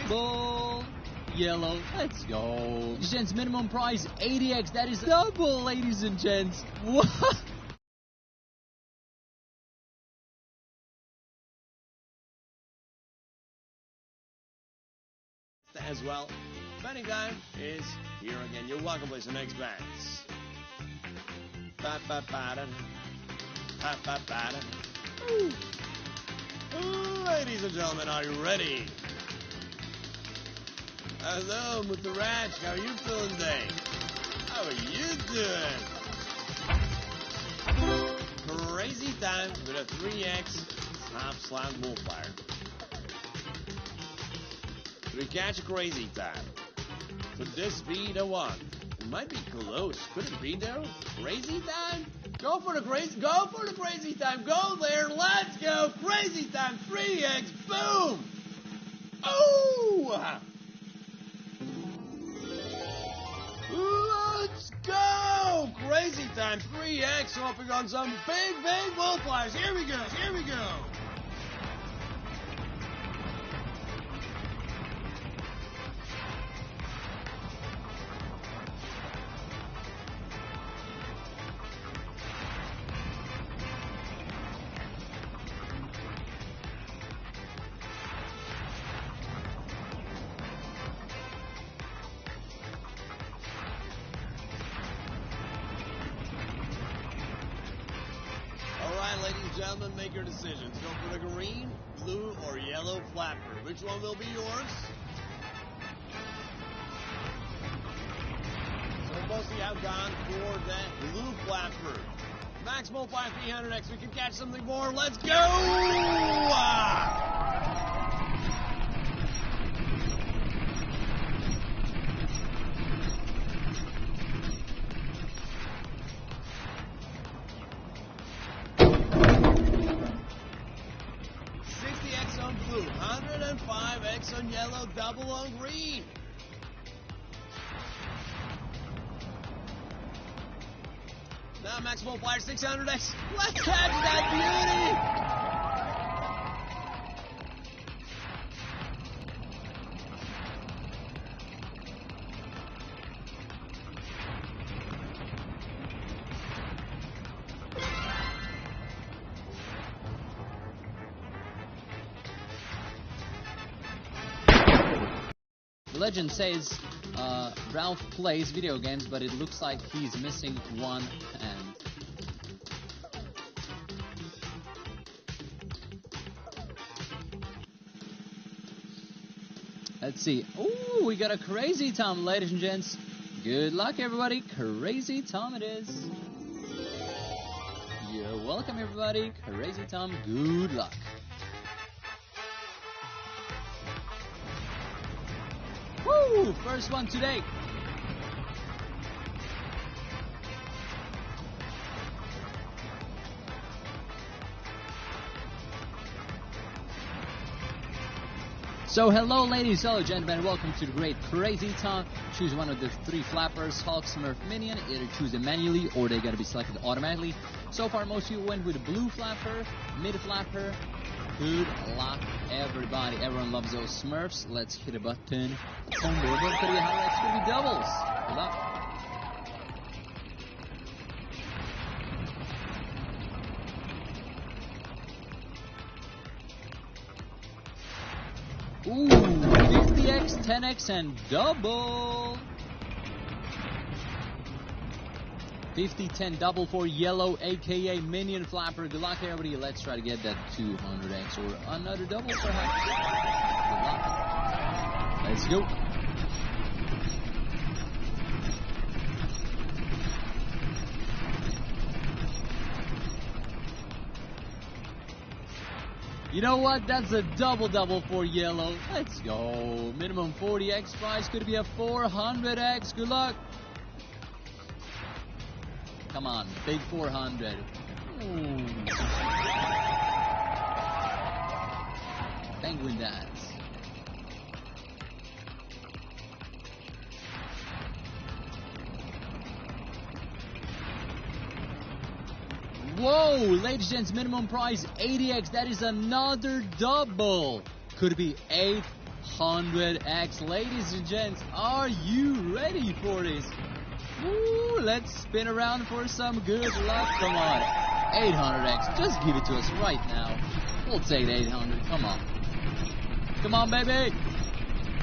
Bull. Yellow. Let's go. Gents, minimum price 80x. That is double, ladies and gents. What? As well. Betting time is here again. You're welcome to play some next bets. Ladies and gentlemen, are you ready? Hello, Mutarach. How are you feeling today? How are you doing? Crazy time with a 3x top slot multiplier. We catch a crazy time. Could this be the one? It might be close. Could it be though? Crazy time? Go for the crazy time. Go there. Let's go. Crazy time. 3x. Boom. Oh! Let's go. Crazy time. 3x. Hoping on some big multipliers. Here we go. Ladies and gentlemen, make your decisions. Go for the green, blue, or yellow flapper. Which one will be yours? So mostly I've gone for that blue flapper. Max multiply 300x. We can catch something more. Let's go! 105x on yellow, double on green. Now max multiplier 600x. Let's catch that beauty. The legend says Ralph plays video games, but it looks like he's missing one hand. Let's see. Ooh, we got a crazy Tom, ladies and gents. Good luck, everybody. Crazy Tom it is. You're welcome, everybody. Crazy Tom, good luck. Woo! First one today. So hello ladies, hello gentlemen, welcome to the great Crazy Tom. Choose one of the three flappers, Hulk, Smurf, Minion. Either choose them manually or they gotta be selected automatically. So far most of you went with the blue flapper, mid flapper. Good luck everybody, everyone loves those Smurfs. Let's hit a button. Boom, boom, boom, 300x could be doubles. Good luck. Ooh, 50x, 10x, and double. 50, 10, double for yellow, aka Minion Flapper. Good luck, everybody. Let's try to get that 200x or another double, perhaps. Good luck. Let's go. You know what? That's a double for yellow. Let's go. Minimum 40x price. Could be a 400x. Good luck. Come on. Big 400. Ooh. Penguin dance. Whoa, ladies and gents, minimum price 80x. That is another double. Could be 800x. Ladies and gents, are you ready for this? Woo, let's spin around for some good luck. Come on. 800x. Just give it to us right now. We'll take the 800. Come on. Come on, baby.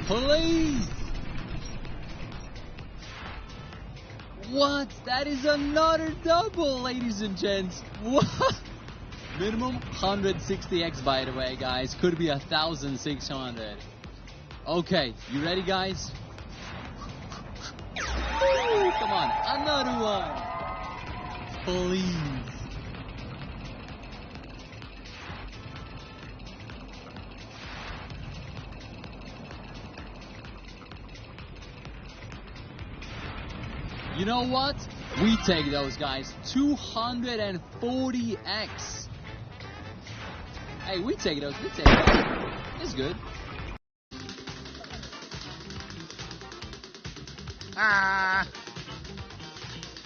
Please. What? That is another double, ladies and gents. What? Minimum 160x, by the way, guys. Could be 1,600. Okay, you ready, guys? Woo, come on, another one. Please. You know what? We take those, guys. 240x. Hey, we take those. We take those. It's good. Ah,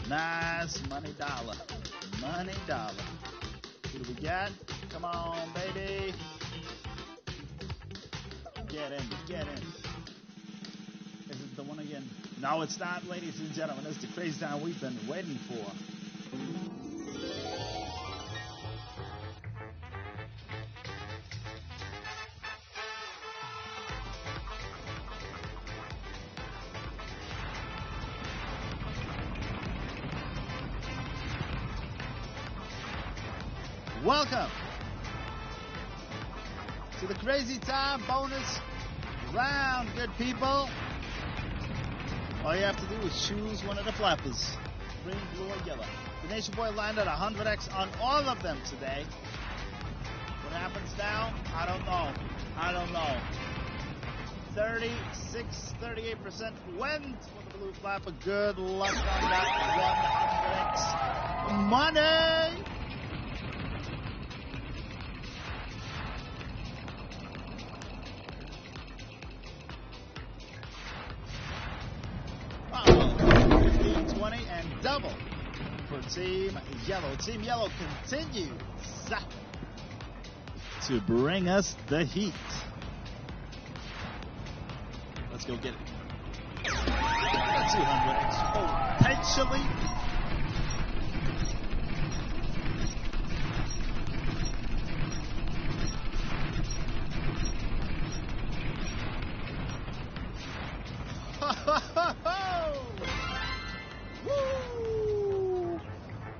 nice money dollar. Money dollar. Who do we got? Come on, baby. Get in, get in. Is it the one again? No, it's not, ladies and gentlemen. It's the crazy time we've been waiting for. Welcome to the Crazy Time bonus round, good people. All you have to do is choose one of the flappers, green, blue, or yellow. The Nation Boy lined at 100x on all of them today. What happens now? I don't know. I don't know. 38% went with the blue flapper. Good luck on that 100x money. And double for Team Yellow. Team Yellow continues to bring us the heat. Let's go get it. 200x potentially. Woo!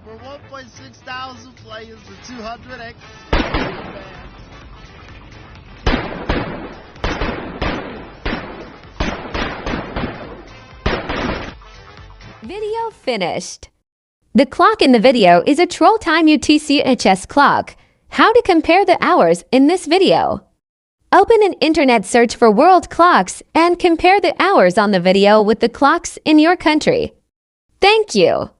For 1.6 thousand players, the 200x. Video finished. The clock in the video is a Troll Time UTC-HS clock. How to compare the hours in this video. Open an internet search for world clocks and compare the hours on the video with the clocks in your country. Thank you.